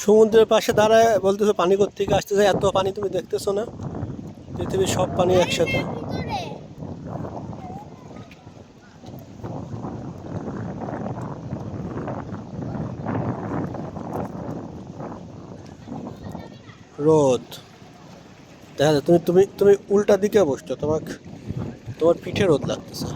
সমুদ্রের পাশে দাঁড়ায় বলতেছো পানি কোত্থেকে আসতেছে, এত পানি তুমি দেখতেছো না? পৃথিবীর সব পানি একসাথে। রোদ দেখা যায়, তুমি তুমি তুমি উল্টা দিকে বসছো, তোমার পিঠে রোদ লাগতেছে।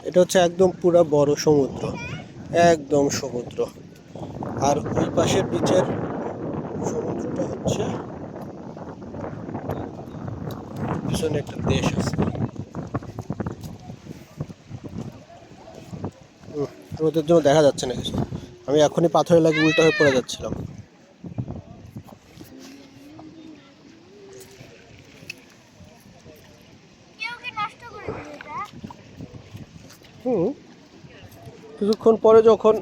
এটা হচ্ছে একদম পুরা বড় সমুদ্র, একদম সমুদ্র। আর ওই পাশের বিচের সমুদ্রটা হচ্ছে, পিছনে একটা দেশ আছে। রোদের জন্য দেখা যাচ্ছে না কিছু। আমি এখনই পাথরে লাগে উল্টা হয়ে পড়ে যাচ্ছিলাম। হুম, কিছুক্ষণ পরে যখন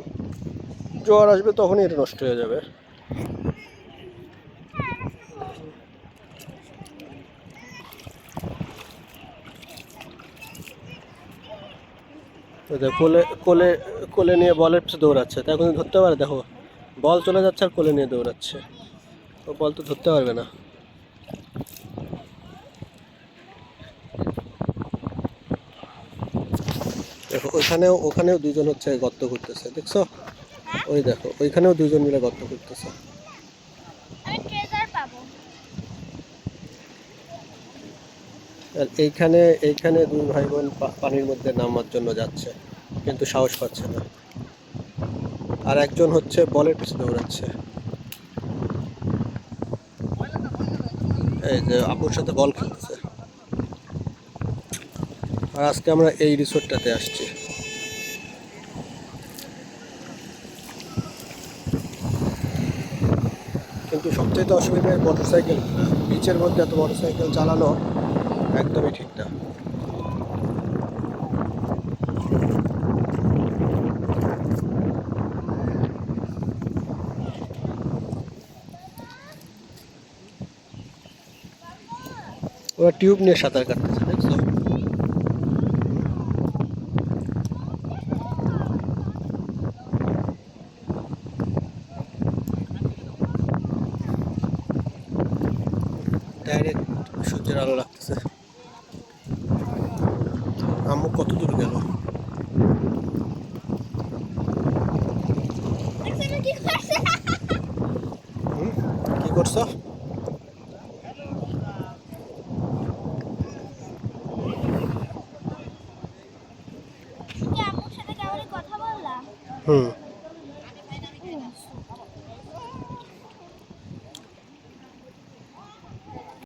জোয়ার আসবে তখনই এটা নষ্ট হয়ে যাবে। কোলে কোলে কোলে নিয়ে বলের পিছনে দৌড়াচ্ছে, তা এখন ধরতে পারে? দেখো, বল চলে যাচ্ছে আর কোলে নিয়ে দৌড়াচ্ছে। ও বল তো ধরতে পারবে না। দেখো ওখানেও দুজন হচ্ছে গর্ত করতেছে, দেখছো? ওই দেখো ওইখানেও দুজন মিলে গর্ত করতেছে। আর এইখানে এইখানে দুই ভাই বোন পানির মধ্যে নামার জন্য যাচ্ছে, কিন্তু সাহস পাচ্ছে না। আর একজন হচ্ছে বলের পিছনে দৌড়াচ্ছে। এই যে আপুর সাথে বল খেলতেছে। আর আজকে আমরা এই রিসোর্টটাতে আসছি। কিন্তু সবচেয়ে অসুবিধা মোটরসাইকেল, বিচের মধ্যে এত মোটরসাইকেল চালানো একদমই ঠিক না। ওরা টিউব নিয়ে সাঁতার কাটতেছে, দেখছো? ডাইরেক্ট সূর্যের আলো লাগতেছে। আম্মু কত দূর গেল? কি করছো? হুম।